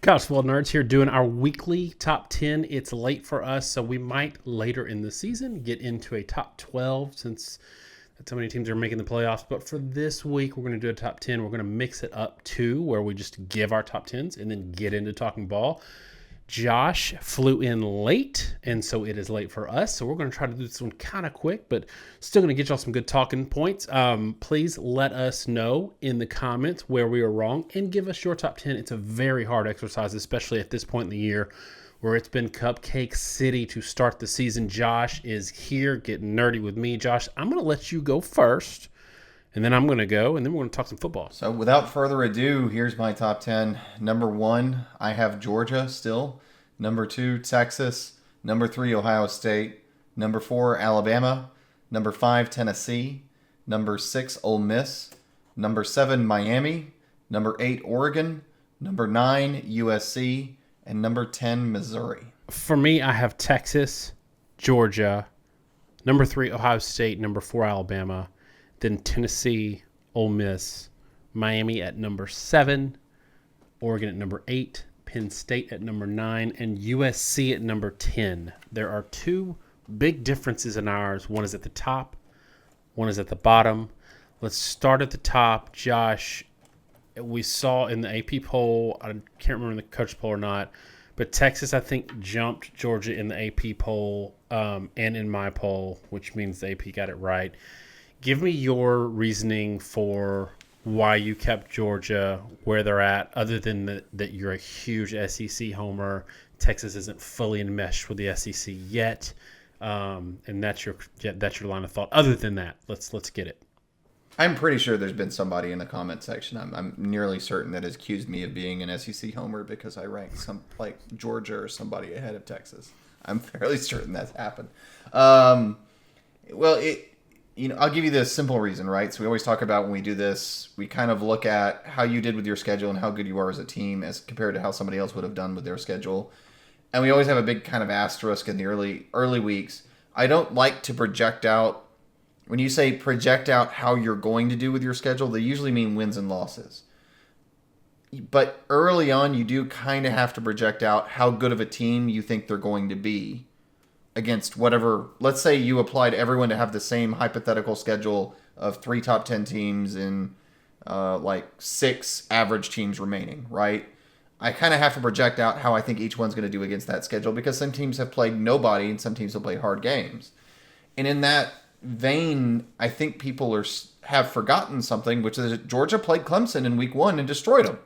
College Football Nerds here doing our weekly top 10. It's late for us, so we might later in the season get into a top 12 since so many teams are making the playoffs. But for this week, we're going to do a top 10. We're going to mix it up too, where we just give our top 10s and then get into talking ball. Josh flew in late, and so it is late for us. So we're going to try to do this one kind of quick, but still going to get y'all some good talking points. Please let us know in the comments where we are wrong and give us your top 10. It's a very hard exercise, especially at this point in the year where it's been Cupcake City to start the season. Josh is here getting nerdy with me. Josh, I'm going to let you go first. And then I'm going to go, and then we're going to talk some football. So without further ado, here's my top 10. Number 1, I have Georgia still. Number 2, Texas. Number 3, Ohio State. Number 4, Alabama. Number 5, Tennessee. Number 6, Ole Miss. Number 7, Miami. Number 8, Oregon. Number 9, USC. And number 10, Missouri. For me, I have Texas, Georgia. Number 3, Ohio State. Number 4, Alabama. Then Tennessee, Ole Miss, Miami at number 7, Oregon at number 8, Penn State at number 9, and USC at number 10. There are two big differences in ours. One is at the top, one is at the bottom. Let's start at the top. Josh, we saw in the AP poll, I can't remember in the coach poll or not, but Texas, I think, jumped Georgia in the AP poll and in my poll, which means the AP got it right. Give me your reasoning for why you kept Georgia where they're at, other than that you're a huge SEC homer. Texas isn't fully enmeshed with the SEC yet, and that's your line of thought. Other than that, let's get it. I'm pretty sure there's been somebody in the comment section. I'm nearly certain that has accused me of being an SEC homer because I ranked some like Georgia or somebody ahead of Texas. I'm fairly certain that's happened. I'll give you the simple reason, right? So we always talk about when we do this, we kind of look at how you did with your schedule and how good you are as a team as compared to how somebody else would have done with their schedule. And we always have a big kind of asterisk in the early weeks. I don't like to project out. When you say project out how you're going to do with your schedule, they usually mean wins and losses. But early on, you do kind of have to project out how good of a team you think they're going to be against whatever. Let's say you applied everyone to have the same hypothetical schedule of 3 top 10 teams and 6 average teams remaining, right? I kind of have to project out how I think each one's going to do against that schedule because some teams have played nobody and some teams have played hard games. And in that vein, I think people have forgotten something, which is that Georgia played Clemson in week 1 and destroyed them.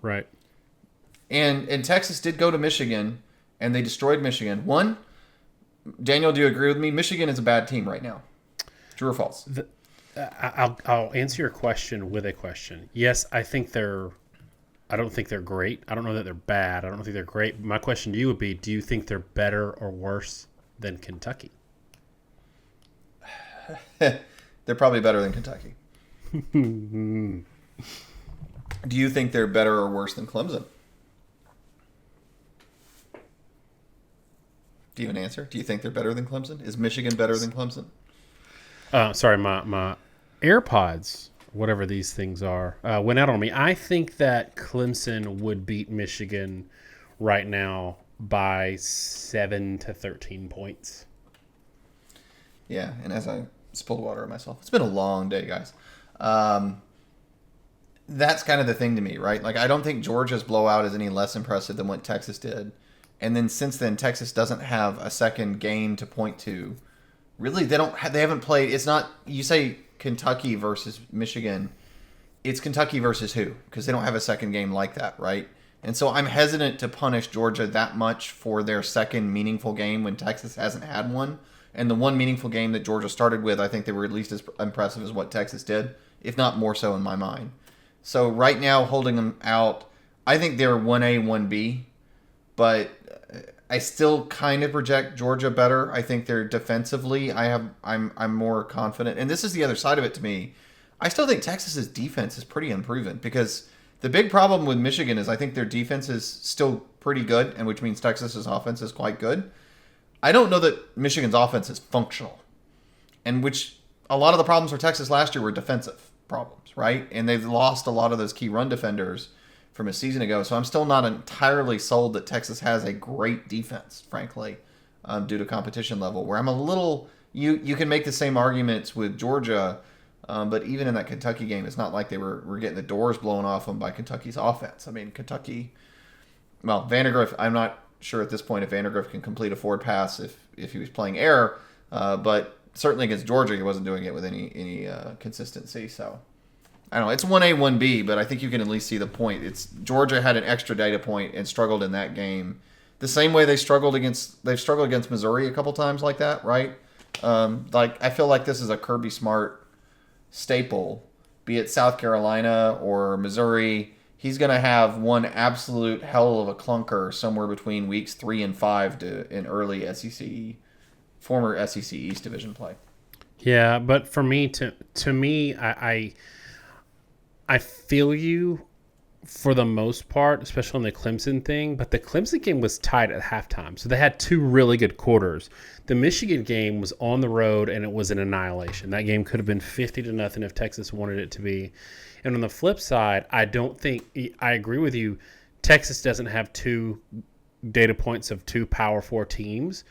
Right. And Texas did go to Michigan and they destroyed Michigan. Daniel, do you agree with me? Michigan is a bad team right now. True or false? I'll answer your question with a question. Yes, I don't think they're great. I don't know that they're bad. I don't think they're great. My question to you would be, do you think they're better or worse than Kentucky? They're probably better than Kentucky. Do you think they're better or worse than Clemson? Do you have an answer? Do you think they're better than Clemson? Is Michigan better than Clemson? Sorry, my AirPods, whatever these things are, went out on me. I think that Clemson would beat Michigan right now by 7 to 13 points. Yeah, and as I spilled water on myself, it's been a long day, guys. That's kind of the thing to me, right? Like, I don't think Georgia's blowout is any less impressive than what Texas did. And then since then, Texas doesn't have a second game to point to. Really, they haven't played. It's not, you say Kentucky versus Michigan. It's Kentucky versus who? Because they don't have a second game like that, right? And so I'm hesitant to punish Georgia that much for their second meaningful game when Texas hasn't had one. And the one meaningful game that Georgia started with, I think they were at least as impressive as what Texas did, if not more so in my mind. So right now, holding them out, I think they're 1A, 1B. But I still kind of project Georgia better. I think they're defensively. I'm more confident, and this is the other side of it to me. I still think Texas's defense is pretty unproven because the big problem with Michigan is I think their defense is still pretty good, and which means Texas's offense is quite good. I don't know that Michigan's offense is functional, and which a lot of the problems for Texas last year were defensive problems, right? And they've lost a lot of those key run defenders. from a season ago. So I'm still not entirely sold that Texas has a great defense, frankly, due to competition level. Where I'm a little, you can make the same arguments with Georgia, but even in that Kentucky game, it's not like they were getting the doors blown off them by Kentucky's offense. I mean, Kentucky, well, Vandergriff, I'm not sure at this point if Vandergriff can complete a forward pass if he was playing air, but certainly against Georgia, he wasn't doing it with any consistency. So I don't know. It's 1A, 1B, but I think you can at least see the point. It's Georgia had an extra data point and struggled in that game, the same way they've struggled against Missouri a couple times like that, right? Like I feel like this is a Kirby Smart staple, be it South Carolina or Missouri. He's going to have one absolute hell of a clunker somewhere between weeks 3 and 5 in early former SEC East Division play. Yeah, but for me, to me, I feel you for the most part, especially on the Clemson thing. But the Clemson game was tied at halftime, so they had 2 really good quarters. The Michigan game was on the road, and it was an annihilation. That game could have been 50-0 if Texas wanted it to be. And on the flip side, I agree with you. Texas doesn't have 2 data points of 2 Power 4 teams,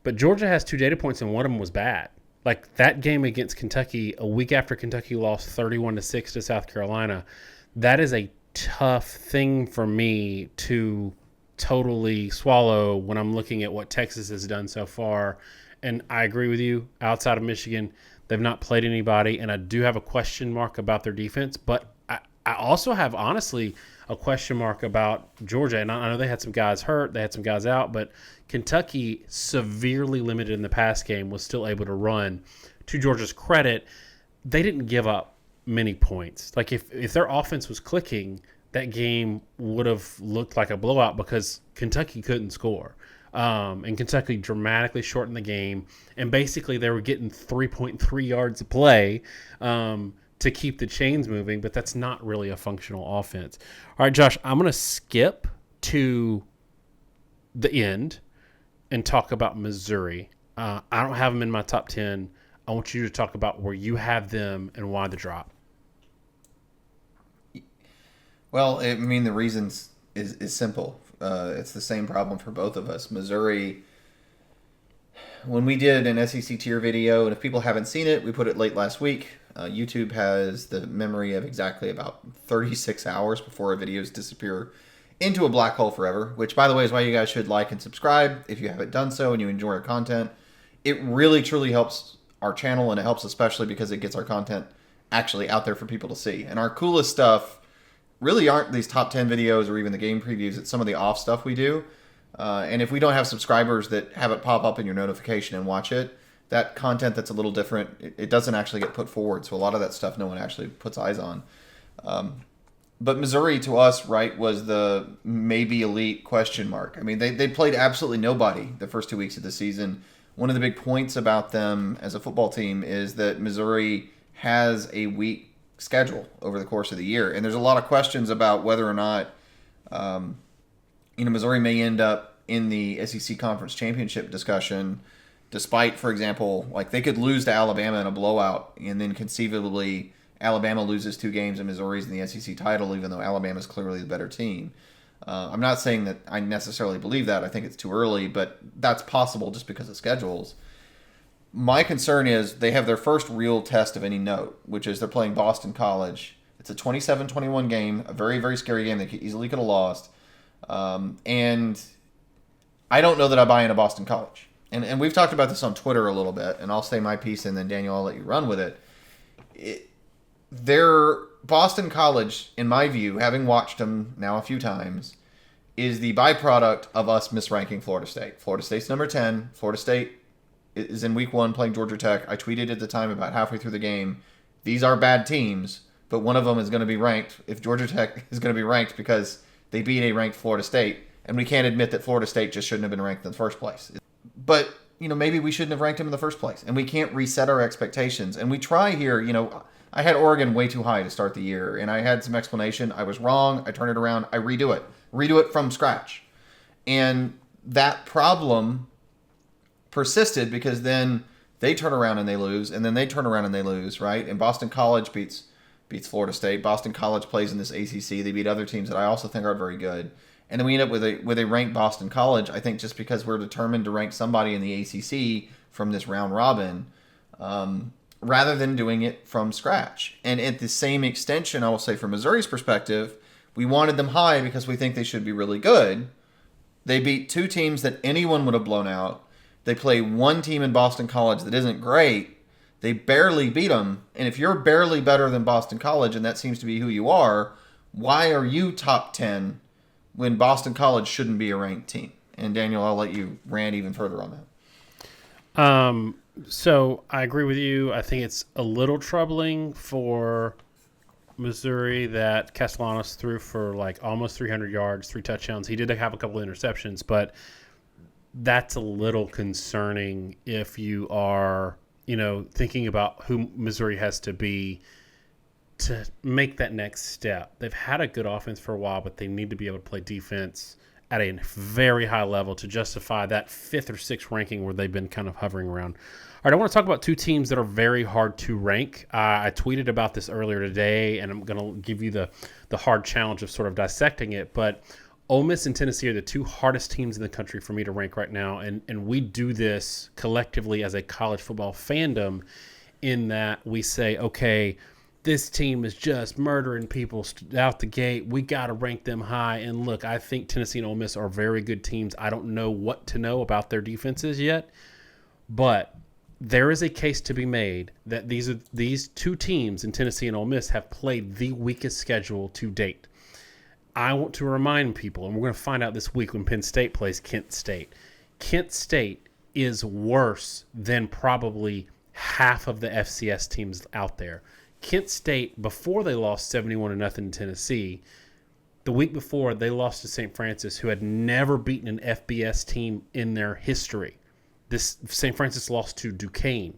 but Georgia has 2 data points, and one of them was bad. Like that game against Kentucky, a week after Kentucky lost 31-6 to South Carolina, that is a tough thing for me to totally swallow when I'm looking at what Texas has done so far. And I agree with you. Outside of Michigan, they've not played anybody, and I do have a question mark about their defense. But I also have, honestly, a question mark about Georgia. And I know they had some guys hurt, they had some guys out, but Kentucky, severely limited in the pass game, was still able to run. To Georgia's credit, they didn't give up many points. Like if their offense was clicking, that game would have looked like a blowout because Kentucky couldn't score. And Kentucky dramatically shortened the game, and basically they were getting 3.3 yards of play to keep the chains moving, but that's not really a functional offense. All right, Josh, I'm going to skip to the end and talk about Missouri. I don't have them in my top 10. I want you to talk about where you have them and why the drop. Well, I mean, the reasons is simple. It's the same problem for both of us. Missouri, when we did an SEC tier video, and if people haven't seen it, we put it late last week. YouTube has the memory of exactly about 36 hours before our videos disappear into a black hole forever, which, by the way, is why you guys should like and subscribe if you haven't done so and you enjoy our content. It really, truly helps our channel, and it helps especially because it gets our content actually out there for people to see. And our coolest stuff really aren't these top 10 videos or even the game previews. It's some of the off stuff we do. And if we don't have subscribers that have it pop up in your notification and watch it, that content that's a little different, it doesn't actually get put forward. So a lot of that stuff no one actually puts eyes on. But Missouri, to us, right, was the maybe elite question mark. I mean, they played absolutely nobody the first 2 weeks of the season. One of the big points about them as a football team is that Missouri has a weak schedule over the course of the year. And there's a lot of questions about whether or not, Missouri may end up in the SEC Conference Championship discussion, despite, for example, like they could lose to Alabama in a blowout, and then conceivably Alabama loses 2 games and Missouri's in the SEC title, even though Alabama's clearly the better team. I'm not saying that I necessarily believe that. I think it's too early, but that's possible just because of schedules. My concern is they have their first real test of any note, which is they're playing Boston College. It's a 27-21 game, a very, very scary game they easily could have lost. And I don't know that I buy into Boston College. And we've talked about this on Twitter a little bit, and I'll say my piece, and then Daniel, I'll let you run with it. Their Boston College, in my view, having watched them now a few times, is the byproduct of us misranking Florida State. Florida State's number 10. Florida State is in week 1 playing Georgia Tech. I tweeted at the time about halfway through the game, these are bad teams, but one of them is going to be ranked if Georgia Tech is going to be ranked because they beat a ranked Florida State, and we can't admit that Florida State just shouldn't have been ranked in the first place. But, maybe we shouldn't have ranked them in the first place, and we can't reset our expectations. And we try here, I had Oregon way too high to start the year, and I had some explanation. I was wrong. I turn it around. I redo it from scratch. And that problem persisted because then they turn around and they lose, and then they turn around and they lose, right? And Boston College beats beats Florida State. Boston College plays in this ACC. They beat other teams that I also think are very good. And then we end up with a ranked Boston College, I think just because we're determined to rank somebody in the ACC from this round robin, rather than doing it from scratch. And at the same extension, I will say from Missouri's perspective, we wanted them high because we think they should be really good. They beat 2 teams that anyone would have blown out. They play 1 team in Boston College that isn't great. They barely beat them. And if you're barely better than Boston College, and that seems to be who you are, why are you top 10 when Boston College shouldn't be a ranked team? And Daniel, I'll let you rant even further on that. So I agree with you. I think it's a little troubling for Missouri that Castellanos threw for like almost 300 yards, 3 touchdowns. He did have a couple of interceptions, but that's a little concerning if you are, thinking about who Missouri has to be to make that next step. They've had a good offense for a while, but they need to be able to play defense at a very high level to justify that 5th or 6th ranking where they've been kind of hovering around. All right, I want to talk about 2 teams that are very hard to rank. I tweeted about this earlier today, and I'm going to give you the hard challenge of sort of dissecting it. But Ole Miss and Tennessee are the 2 hardest teams in the country for me to rank right now, and we do this collectively as a college football fandom in that we say, okay, this team is just murdering people out the gate. We got to rank them high. And look, I think Tennessee and Ole Miss are very good teams. I don't know what to know about their defenses yet, but there is a case to be made that these 2 teams in Tennessee and Ole Miss have played the weakest schedule to date. I want to remind people, and we're going to find out this week when Penn State plays Kent State. Kent State is worse than probably half of the FCS teams out there. Kent State, before they lost 71-0 to Tennessee, the week before they lost to St. Francis, who had never beaten an FBS team in their history. This St. Francis lost to Duquesne.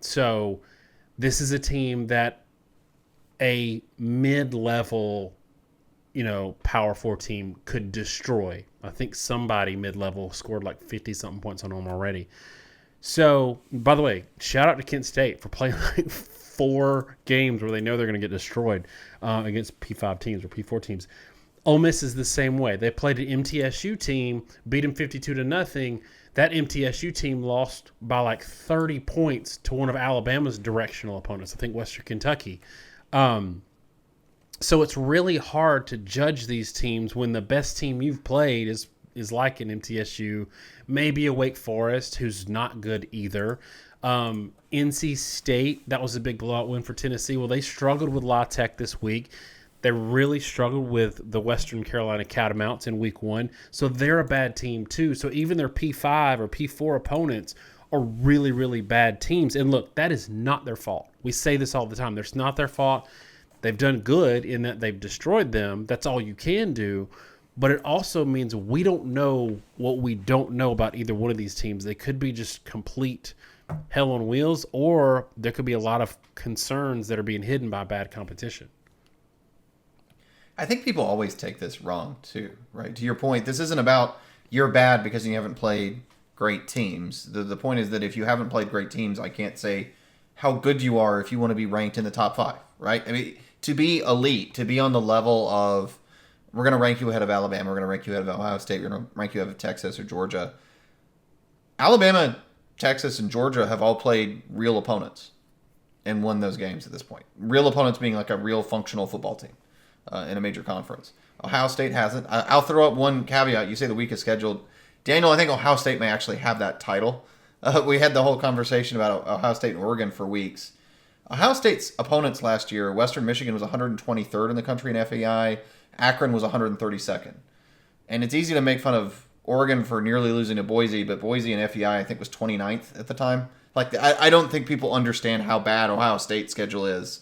So this is a team that a mid-level, Power 4 team could destroy. I think somebody mid-level scored like 50-something points on them already. So, by the way, shout out to Kent State for playing like 4 games where they know they're going to get destroyed against P5 teams or P4 teams. Ole Miss is the same way. They played an MTSU team, beat them 52-0. That MTSU team lost by like 30 points to one of Alabama's directional opponents, I think Western Kentucky. So it's really hard to judge these teams when the best team you've played is like an MTSU, maybe a Wake Forest, who's not good either. NC State, that was a big blowout win for Tennessee. Well, they struggled with La Tech this week. They really struggled with the Western Carolina Catamounts in week 1. So they're a bad team too. So even their P5 or P4 opponents are really, really bad teams. And look, that is not their fault. We say this all the time. It's not their fault. They've done good in that they've destroyed them. That's all you can do. But it also means we don't know what we don't know about either one of these teams. They could be just complete hell on wheels, or there could be a lot of concerns that are being hidden by bad competition. I think people always take this wrong too, right? To your point, this isn't about you're bad because you haven't played great teams. The point is that if you haven't played great teams, I can't say how good you are if you want to be ranked in the top 5, right? I mean, to be elite, to be on the level of, we're going to rank you ahead of Alabama, we're going to rank you ahead of Ohio State, we're going to rank you ahead of Texas or Georgia. Alabama, Texas, and Georgia have all played real opponents and won those games at this point. Real opponents being like a real functional football team in a major conference. Ohio State hasn't. I'll throw up one caveat. You say the weakest scheduled. Daniel, I think Ohio State may actually have that title. We had the whole conversation about Ohio State and Oregon for weeks. Ohio State's opponents last year, Western Michigan was 123rd in the country in FEI. Akron was 132nd. And it's easy to make fun of Oregon for nearly losing to Boise, but Boise in FEI I think was 29th at the time. Like, I don't think people understand how bad Ohio State's schedule is.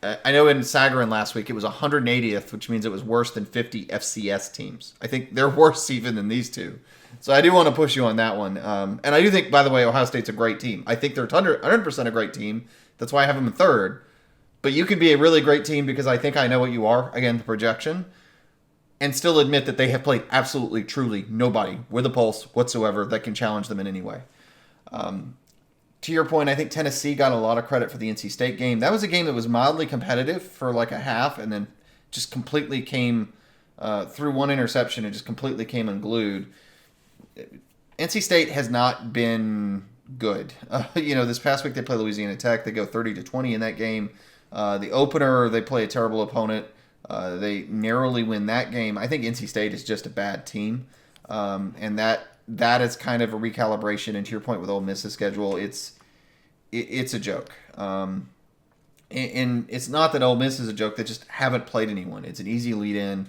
I know in Sagarin last week it was 180th, which means it was worse than 50 FCS teams. I think they're worse even than these two. So I do want to push you on that one. And I do think, by the way, Ohio State's a great team. I think they're 100% a great team. That's why I have them in 3rd. But you could be a really great team because I think I know what you are, again, the projection, and still admit that they have played absolutely, truly nobody with a pulse whatsoever that can challenge them in any way. to your point, I think Tennessee got a lot of credit for the NC State game. That was a game that was mildly competitive for like a half, and then just completely came through one interception and just completely came unglued. NC State has not been good. This past week they play Louisiana Tech. They go 30-20 in that game. The opener, they play a terrible opponent. They narrowly win that game. I think NC State is just a bad team, and that is kind of a recalibration. And to your point with Ole Miss's schedule, it's a joke. And it's not that Ole Miss is a joke. They just haven't played anyone. It's an easy lead in.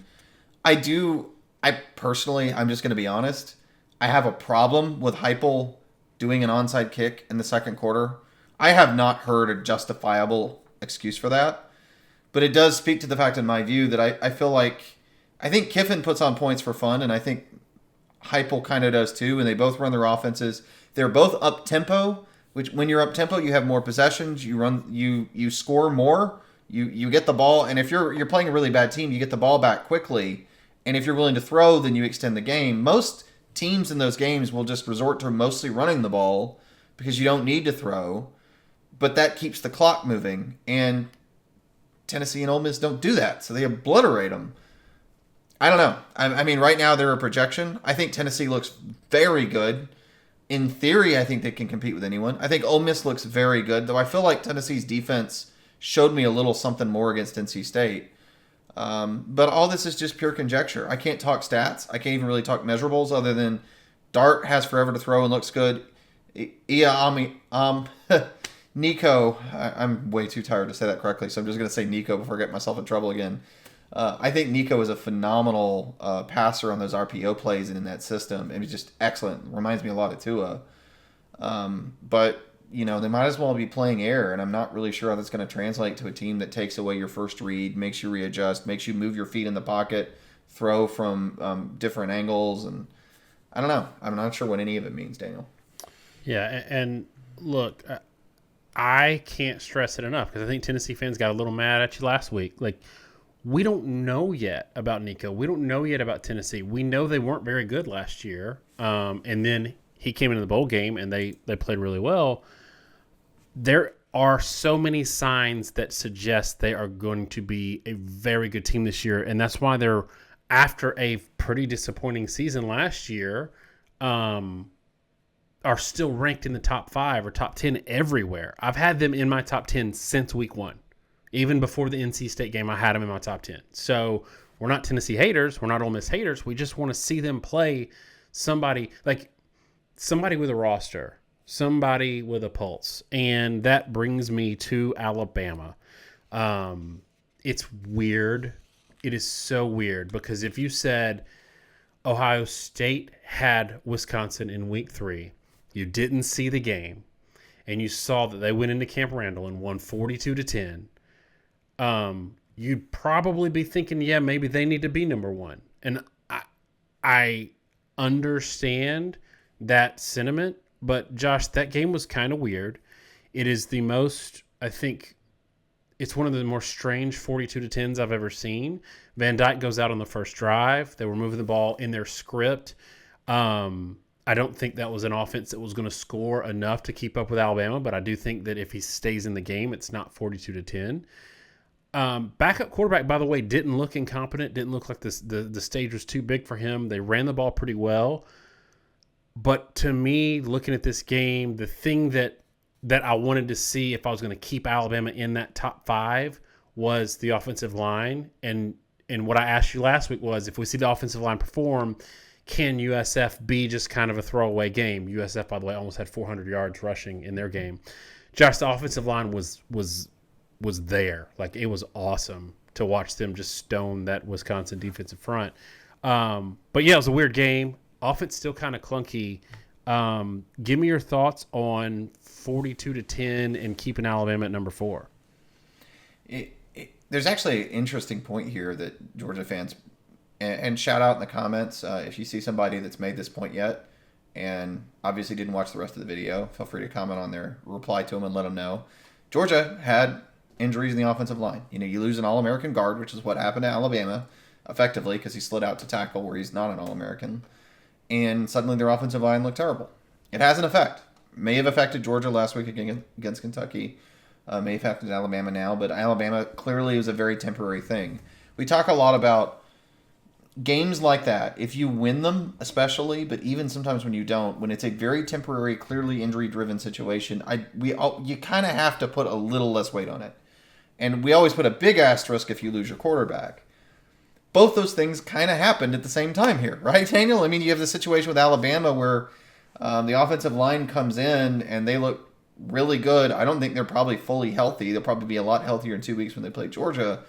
I personally, I'm just going to be honest, I have a problem with Heupel doing an onside kick in the second quarter. I have not heard a justifiable excuse for that. But it does speak to the fact, in my view, that I feel like I think Kiffin puts on points for fun, and I think Heupel kind of does too, and they both run their offenses. They're both up tempo, which when you're up tempo, you have more possessions, you score more, you get the ball, and if you're playing a really bad team, you get the ball back quickly, and if you're willing to throw, then you extend the game. Most teams in those games will just resort to mostly running the ball because you don't need to throw, but that keeps the clock moving, and Tennessee and Ole Miss don't do that, so they obliterate them. I don't know. I mean, right now they're a projection. I think Tennessee looks very good. In theory, I think they can compete with anyone. I think Ole Miss looks very good, though I feel like Tennessee's defense showed me a little something more against NC State. But all this is just pure conjecture. I can't talk stats. I can't even really talk measurables other than Dart has forever to throw and looks good. Nico, I'm way too tired to say that correctly, so I'm just going to say Nico before I get myself in trouble again. I think Nico is a phenomenal passer on those RPO plays and in that system. And he's just excellent. Reminds me a lot of Tua. But, they might as well be playing air, and I'm not really sure how that's going to translate to a team that takes away your first read, makes you readjust, makes you move your feet in the pocket, throw from different angles. And I don't know. I'm not sure what any of it means, Daniel. Yeah, and look, I can't stress it enough because I think Tennessee fans got a little mad at you last week. Like, we don't know yet about Nico. We don't know yet about Tennessee. We know they weren't very good last year. And then he came into the bowl game and they played really well. There are so many signs that suggest they are going to be a very good team this year. And that's why they're, after a pretty disappointing season last year, are still ranked in the top 5 or top 10 everywhere. I've had them in my top 10 since week 1. Even before the NC State game, I had them in my top 10. So we're not Tennessee haters. We're not Ole Miss haters. We just want to see them play somebody with a roster, somebody with a pulse. And that brings me to Alabama. It's weird. It is so weird because if you said Ohio State had Wisconsin in week 3, you didn't see the game, and you saw that they went into Camp Randall and won 42-10, you'd probably be thinking, yeah, maybe they need to be number 1. And I understand that sentiment, but Josh, that game was kind of weird. It is the most, I think, it's one of the more strange 42-10s I've ever seen. Van Dyke goes out on the first drive. They were moving the ball in their script. I don't think that was an offense that was going to score enough to keep up with Alabama, but I do think that if he stays in the game, it's not 42-10. Backup quarterback, by the way, didn't look incompetent, didn't look like the stage was too big for him. They ran the ball pretty well. But to me, looking at this game, the thing that I wanted to see if I was going to keep Alabama in that top 5 was the offensive line. And what I asked you last week was, if we see the offensive line perform, can USF be just kind of a throwaway game? USF, by the way, almost had 400 yards rushing in their game. Josh, the offensive line was there. Like, it was awesome to watch them just stone that Wisconsin defensive front. But yeah, it was a weird game. Offense still kind of clunky. Give me your thoughts on 42-10 and keeping Alabama at number 4. There's actually an interesting point here that Georgia fans, and shout out in the comments if you see somebody that's made this point yet and obviously didn't watch the rest of the video, feel free to comment on there, reply to them and let them know. Georgia had injuries in the offensive line. You lose an All-American guard, which is what happened to Alabama effectively because he slid out to tackle where he's not an All-American. And suddenly their offensive line looked terrible. It has an effect. may have affected Georgia last week against Kentucky. May have affected Alabama now, but Alabama clearly was a very temporary thing. We talk a lot about games like that. If you win them, especially, but even sometimes when you don't, when it's a very temporary, clearly injury-driven situation, you kind of have to put a little less weight on it. And we always put a big asterisk if you lose your quarterback. Both those things kind of happened at the same time here, right, Daniel? I mean, you have the situation with Alabama where the offensive line comes in and they look really good. I don't think they're probably fully healthy. They'll probably be a lot healthier in 2 weeks when they play Georgia.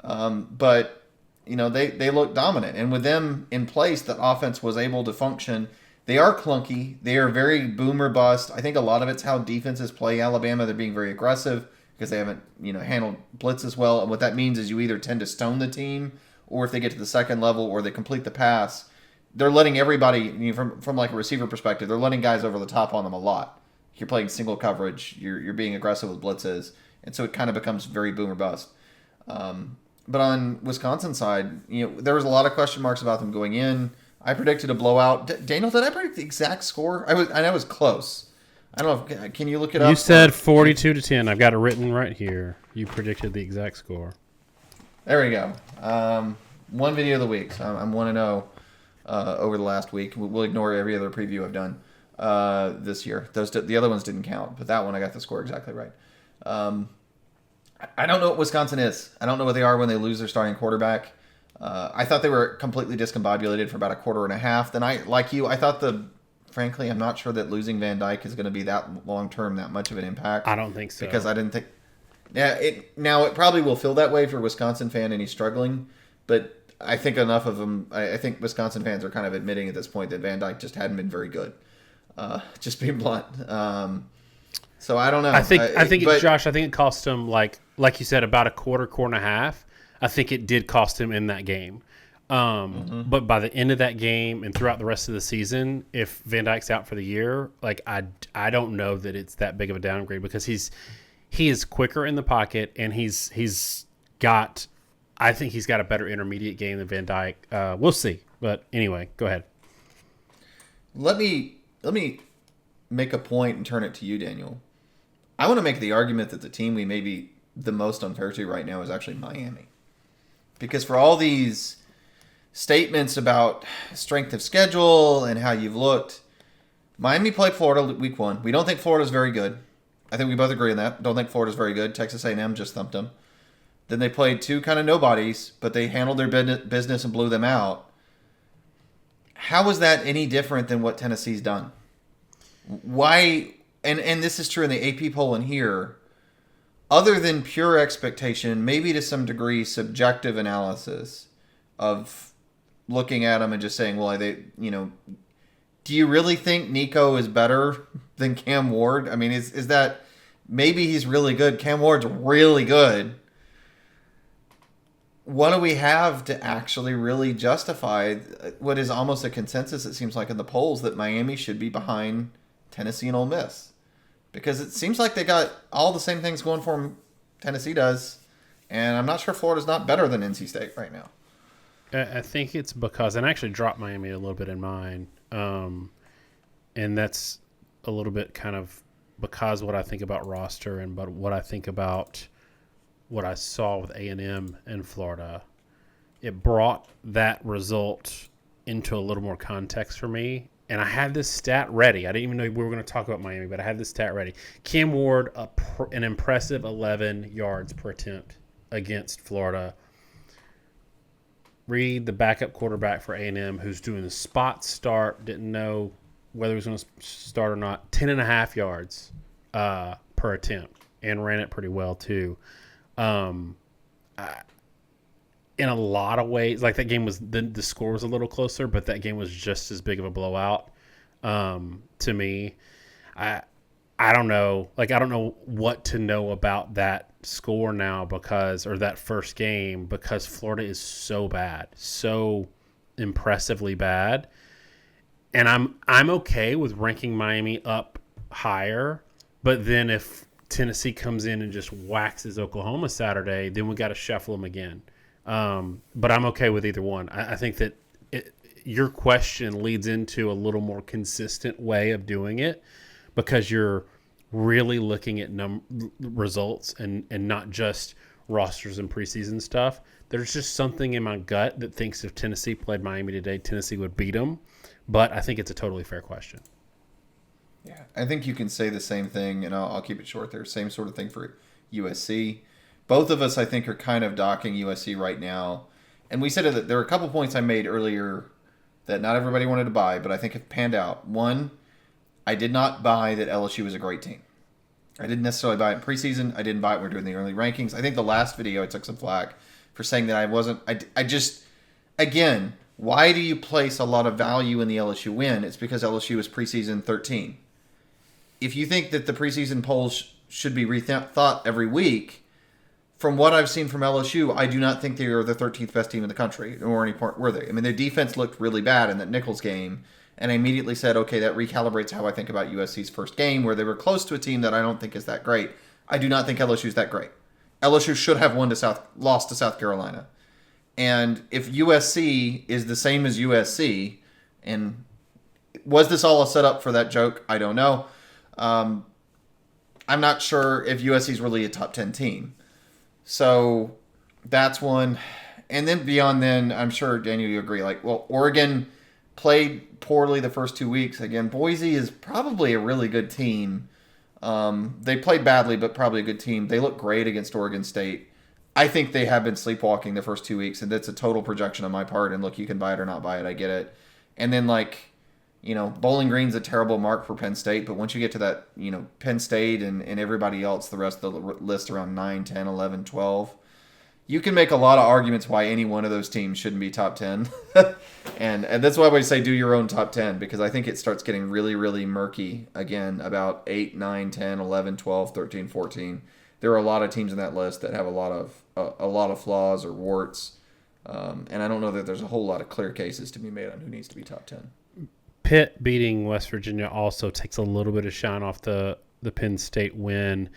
But, they look dominant. And with them in place, the offense was able to function. They are clunky. They are very boom or bust. I think a lot of it's how defenses play Alabama. They're being very aggressive because they haven't, handled blitz as well. And what that means is you either tend to stone the team, or if they get to the second level or they complete the pass, they're letting everybody, from like a receiver perspective, they're letting guys over the top on them a lot. You're playing single coverage. You're being aggressive with blitzes. And so it kind of becomes very boom or bust. But on Wisconsin's side, there was a lot of question marks about them going in. I predicted a blowout. Daniel, did I predict the exact score? I know it was close. I don't know. Can you look it up? You said 42-10. I've got it written right here. You predicted the exact score. There we go. One video of the week. So I'm 1-0 over the last week. We'll ignore every other preview I've done this year. The other ones didn't count, but that one I got the score exactly right. I don't know what Wisconsin is. I don't know what they are when they lose their starting quarterback. I thought they were completely discombobulated for about a quarter and a half. Then I thought frankly, I'm not sure that losing Van Dyke is going to be that long-term, that much of an impact. I don't think so. Because I didn't think... Yeah, it probably will feel that way if you're a Wisconsin fan and he's struggling, but I think enough of them... I think Wisconsin fans are kind of admitting at this point that Van Dyke just hadn't been very good. Just being blunt. So I don't know. Josh, I think it cost him, like you said, about a quarter and a half. I think it did cost him in that game. But by the end of that game and throughout the rest of the season, if Van Dyke's out for the year, I don't know that it's that big of a downgrade because he is quicker in the pocket and I think he's got a better intermediate game than Van Dyke. We'll see. But anyway, go ahead. Let me make a point and turn it to you, Daniel. I want to make the argument that the team we may be the most unfair to right now is actually Miami. Because for all these statements about strength of schedule and how you've looked, Miami played Florida week 1. We don't think Florida's very good. I think we both agree on that. Don't think Florida's very good. Texas A&M just thumped them. Then they played 2 kind of nobodies, but they handled their business and blew them out. How is that any different than what Tennessee's done? Why? And this is true in the AP poll and here. Other than pure expectation, maybe to some degree subjective analysis of looking at them and just saying, well, do you really think Nico is better than Cam Ward? I mean, is that maybe he's really good? Cam Ward's really good. What do we have to actually really justify what is almost a consensus, it seems like, in the polls that Miami should be behind Tennessee and Ole Miss? Because it seems like they got all the same things going for them Tennessee does, and I'm not sure Florida's not better than NC State right now. I think it's because, and I actually dropped Miami a little bit in mine, and that's a little bit kind of because what I think about roster and but what I think about what I saw with A&M in Florida, it brought that result into a little more context for me. And I had this stat ready. I didn't even know we were going to talk about Miami, but I had this stat ready. Cam Ward, an impressive 11 yards per attempt against Florida. Reed, the backup quarterback for A&M, who's doing the spot start, didn't know whether he was going to start or not, 10.5 yards per attempt, and ran it pretty well too. In a lot of ways, like that game was the score was a little closer, but that game was just as big of a blowout to me. I don't know. I don't know what to know about that score now or that first game because Florida is so bad, so impressively bad. And I'm okay with ranking Miami up higher, but then if Tennessee comes in and just waxes Oklahoma Saturday, then we got to shuffle them again. But I'm okay with either one. I think that your question leads into a little more consistent way of doing it. because you're really looking at results and not just rosters and preseason stuff. There's just something in my gut that thinks if Tennessee played Miami today, Tennessee would beat them. But I think it's a totally fair question. Yeah, I think you can say the same thing, and I'll keep it short there. Same sort of thing for USC. Both of us, I think, are kind of docking USC right now. And we said that there were a couple points I made earlier that not everybody wanted to buy, but I think have panned out. One, I did not buy that LSU was a great team. I didn't necessarily buy it in preseason. I didn't buy it when we were doing the early rankings. I think the last video I took some flack for saying that I wasn't. I just, again, why do you place a lot of value in the LSU win? It's because LSU is preseason 13. If you think that the preseason polls should be rethought every week, from what I've seen from LSU, I do not think they are the 13th best team in the country, or any part were they. I mean, their defense looked really bad in that Nichols game, and I immediately said, okay, that recalibrates how I think about USC's first game, where they were close to a team that I don't think is that great. I do not think LSU is that great. LSU should have lost to South Carolina. And if USC is the same as USC, and was this all a setup for that joke? I don't know. I'm not sure if USC is really a top 10 team. So that's one. And then beyond then, I'm sure, Daniel, you agree. Like, well, Oregon played poorly the first 2 weeks. Again, Boise is probably a really good team. They played badly, but probably a good team. They look great against Oregon State. I think they have been sleepwalking the first 2 weeks, and that's a total projection on my part. And look, you can buy it or not buy it. I get it. And then, Bowling Green's a terrible mark for Penn State, but once you get to that, Penn State and everybody else, the rest of the list around 9, 10, 11, 12, you can make a lot of arguments why any one of those teams shouldn't be top 10. and that's why we say do your own top 10, because I think it starts getting really, really murky again about 8, 9, 10, 11, 12, 13, 14. There are a lot of teams in that list that have a lot of flaws or warts, and I don't know that there's a whole lot of clear cases to be made on who needs to be top 10. Pitt beating West Virginia also takes a little bit of shine off the Penn State win.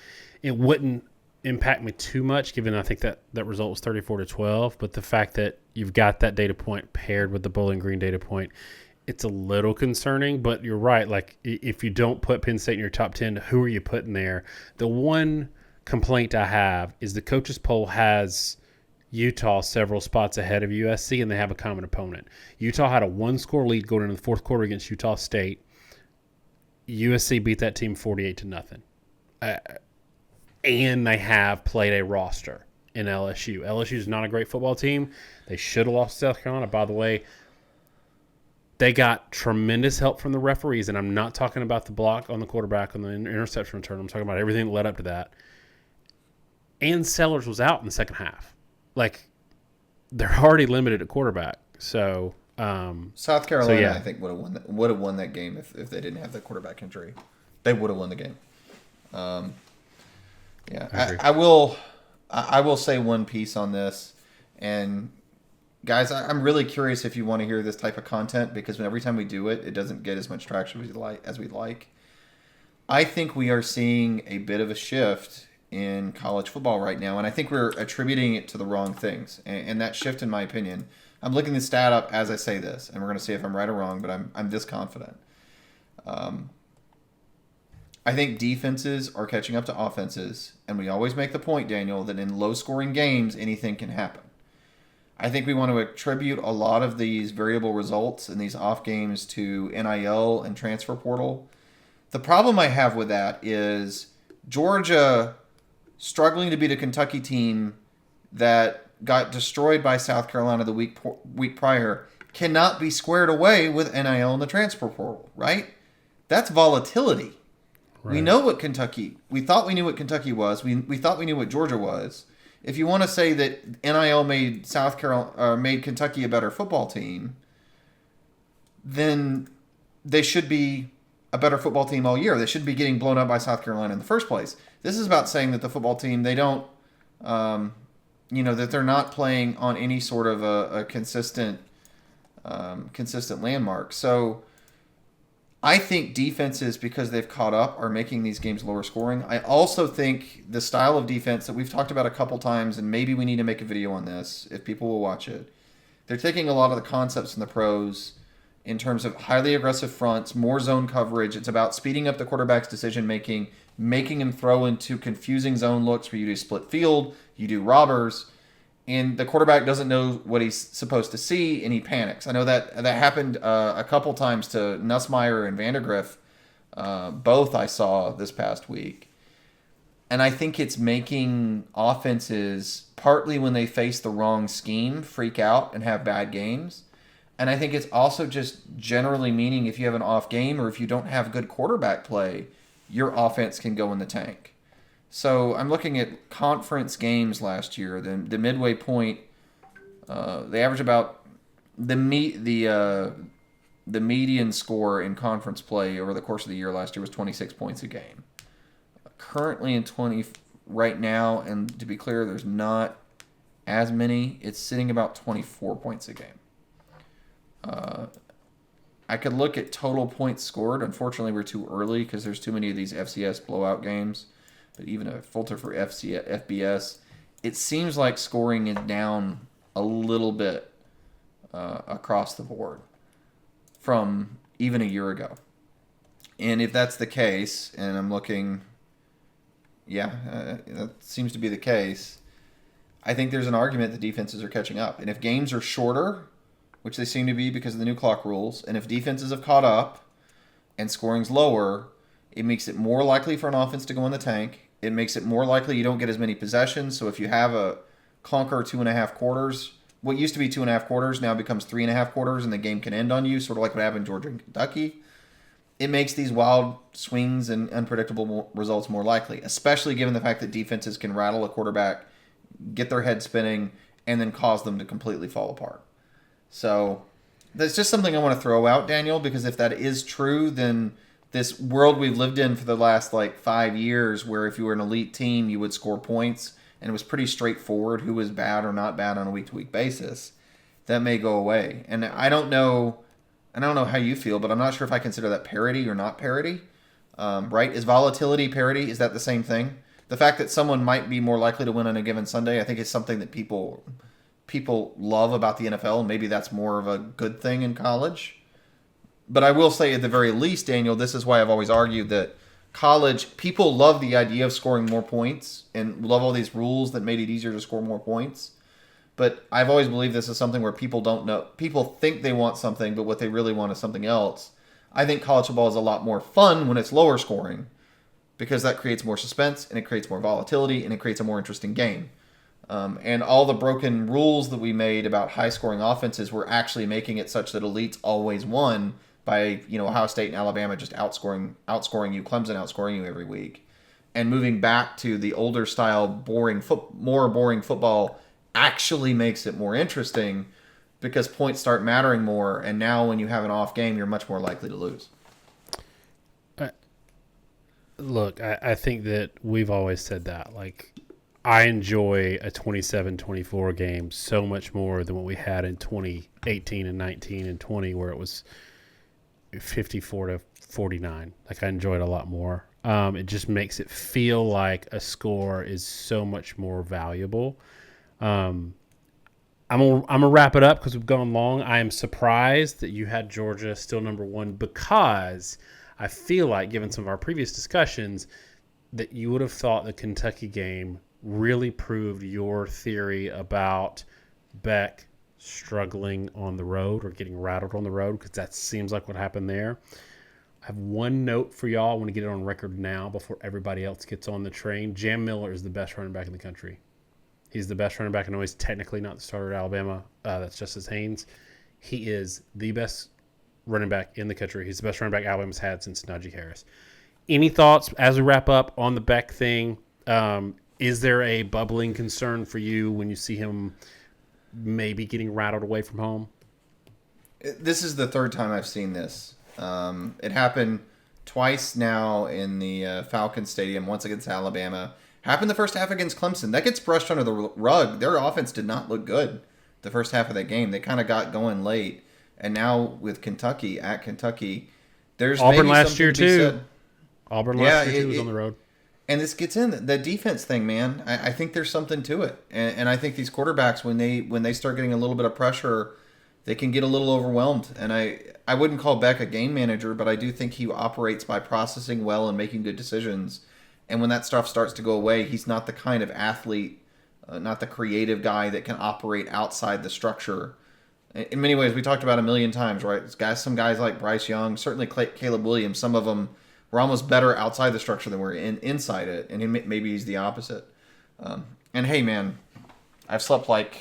It wouldn't impact me too much, given I think that result was 34-12. But the fact that you've got that data point paired with the Bowling Green data point, it's a little concerning. But you're right. Like, if you don't put Penn State in your top 10, who are you putting there? The one complaint I have is the coaches poll has Utah several spots ahead of USC, and they have a common opponent. Utah had a 1-score lead going into the fourth quarter against Utah State. USC beat that team 48-0. And they have played a roster in LSU. LSU is not a great football team. They should have lost to South Carolina. By the way, they got tremendous help from the referees, and I'm not talking about the block on the quarterback on the interception return. I'm talking about everything that led up to that. And Sellers was out in the second half. Like, they're already limited at quarterback. So South Carolina, I think, would have won that game if they didn't have the quarterback injury. They would have won the game. I will say one piece on this, and guys, I'm really curious if you want to hear this type of content, because every time we do it, it doesn't get as much traction as we'd like. I think we are seeing a bit of a shift in college football right now, and I think we're attributing it to the wrong things. And that shift, in my opinion, I'm looking the stat up as I say this, and we're going to see if I'm right or wrong, but I'm this confident. I think defenses are catching up to offenses, and we always make the point, Daniel, that in low-scoring games, anything can happen. I think we want to attribute a lot of these variable results in these off games to NIL and transfer portal. The problem I have with that is Georgia struggling to beat a Kentucky team that got destroyed by South Carolina the week prior cannot be squared away with NIL and the transfer portal, right? That's volatility. Right. We know what Kentucky. We thought we knew what Kentucky was. We thought we knew what Georgia was. If you want to say that NIL made made Kentucky a better football team, then they should be a better football team all year. They shouldn't be getting blown up by South Carolina in the first place. This is about saying that the football team, they don't, that they're not playing on any sort of a consistent landmark. So I think defenses, because they've caught up, are making these games lower scoring. I also think the style of defense that we've talked about a couple times, and maybe we need to make a video on this if people will watch it, they're taking a lot of the concepts in the pros in terms of highly aggressive fronts, more zone coverage. It's about speeding up the quarterback's decision making, making him throw into confusing zone looks where you do split field, you do robbers, and the quarterback doesn't know what he's supposed to see, and he panics. I know that happened a couple times to Nussmeier and Vandegrift, both I saw this past week. And I think it's making offenses, partly when they face the wrong scheme, freak out and have bad games. And I think it's also just generally meaning if you have an off game or if you don't have good quarterback play, your offense can go in the tank. So I'm looking at conference games last year. The midway point, they average about the median score in conference play over the course of the year last year was 26 points a game. Currently in 20 right now, and to be clear, there's not as many. It's sitting about 24 points a game. I could look at total points scored. Unfortunately, we're too early because there's too many of these FCS blowout games. But even a filter for FBS, it seems like scoring is down a little bit across the board from even a year ago. And if that's the case, and I'm looking, that seems to be the case, I think there's an argument that defenses are catching up. And if games are shorter, which they seem to be because of the new clock rules, and if defenses have caught up and scoring's lower, it makes it more likely for an offense to go in the tank. It makes it more likely you don't get as many possessions. So if you have a clunker 2.5 quarters, what used to be 2.5 quarters now becomes 3.5 quarters, and the game can end on you, sort of like what happened in Georgia and Kentucky. It makes these wild swings and unpredictable results more likely, especially given the fact that defenses can rattle a quarterback, get their head spinning, and then cause them to completely fall apart. So that's just something I want to throw out, Daniel, because if that is true, then this world we've lived in for the last 5 years, where if you were an elite team, you would score points, and it was pretty straightforward who was bad or not bad on a week-to-week basis, that may go away. And I don't know how you feel, but I'm not sure if I consider that parity or not parity. Right? Is volatility parity? Is that the same thing? The fact that someone might be more likely to win on a given Sunday, I think is something that people love about the NFL, and maybe that's more of a good thing in college. But I will say at the very least, Daniel, this is why I've always argued that college, people love the idea of scoring more points and love all these rules that made it easier to score more points. But I've always believed this is something where people don't know. People think they want something, but what they really want is something else. I think college football is a lot more fun when it's lower scoring because that creates more suspense and it creates more volatility and it creates a more interesting game. And all the broken rules that we made about high-scoring offenses were actually making it such that elites always won by, Ohio State and Alabama just outscoring you, Clemson outscoring you every week. And moving back to the older style, more boring football actually makes it more interesting because points start mattering more. And now when you have an off game, you're much more likely to lose. Look, I think that we've always said that. I enjoy a 27-24 game so much more than what we had in 2018 and 19 and 20 where it was 54-49. I enjoy it a lot more. It just makes it feel like a score is so much more valuable. I'm gonna wrap it up because we've gone long. I am surprised that you had Georgia still number one because I feel like, given some of our previous discussions, that you would have thought the Kentucky game really proved your theory about Beck struggling on the road or getting rattled on the road, because that seems like what happened there. I have one note for y'all. I want to get it on record now before everybody else gets on the train. Jam Miller is the best running back in the country. He's the best running back. I know he's technically not the starter at Alabama. That's Justice Haynes. He is the best running back in the country. He's the best running back Alabama's had since Najee Harris. Any thoughts as we wrap up on the Beck thing? Is there a bubbling concern for you when you see him maybe getting rattled away from home? This is the third time I've seen this. It happened twice now in the Falcon Stadium, once against Alabama. Happened the first half against Clemson. That gets brushed under the rug. Their offense did not look good the first half of that game. They kind of got going late. And now with Kentucky, at Kentucky, there's Auburn maybe last year too. Said. Auburn last year too was on the road. And this gets in the defense thing, man. I think there's something to it. And I think these quarterbacks, when they start getting a little bit of pressure, they can get a little overwhelmed. And I wouldn't call Beck a game manager, but I do think he operates by processing well and making good decisions. And when that stuff starts to go away, he's not the kind of athlete, not the creative guy that can operate outside the structure. In many ways, we talked about a million times, right? Some guys like Bryce Young, certainly Caleb Williams, some of them were almost better outside the structure than we're inside it. And maybe he's the opposite. And hey, man, I've slept like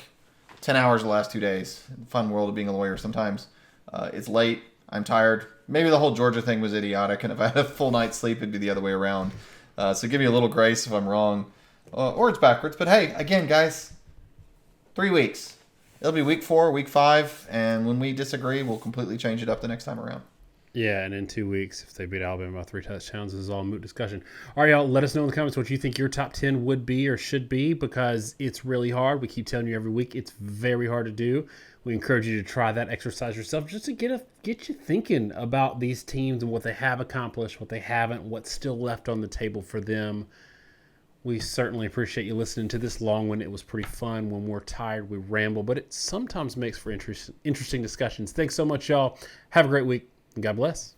10 hours the last 2 days. Fun world of being a lawyer sometimes. It's late. I'm tired. Maybe the whole Georgia thing was idiotic, and if I had a full night's sleep, it'd be the other way around. So give me a little grace if I'm wrong. Or it's backwards. But hey, again, guys, 3 weeks. It'll be week 4, week 5, and when we disagree, we'll completely change it up the next time around. Yeah, and in 2 weeks, if they beat Alabama by 3 touchdowns, this is all moot discussion. All right, y'all, let us know in the comments what you think your top 10 would be or should be, because it's really hard. We keep telling you every week it's very hard to do. We encourage you to try that exercise yourself just to get you thinking about these teams and what they have accomplished, what they haven't, what's still left on the table for them. We certainly appreciate you listening to this long one. It was pretty fun. When we're tired, we ramble, but it sometimes makes for interesting discussions. Thanks so much, y'all. Have a great week. God bless.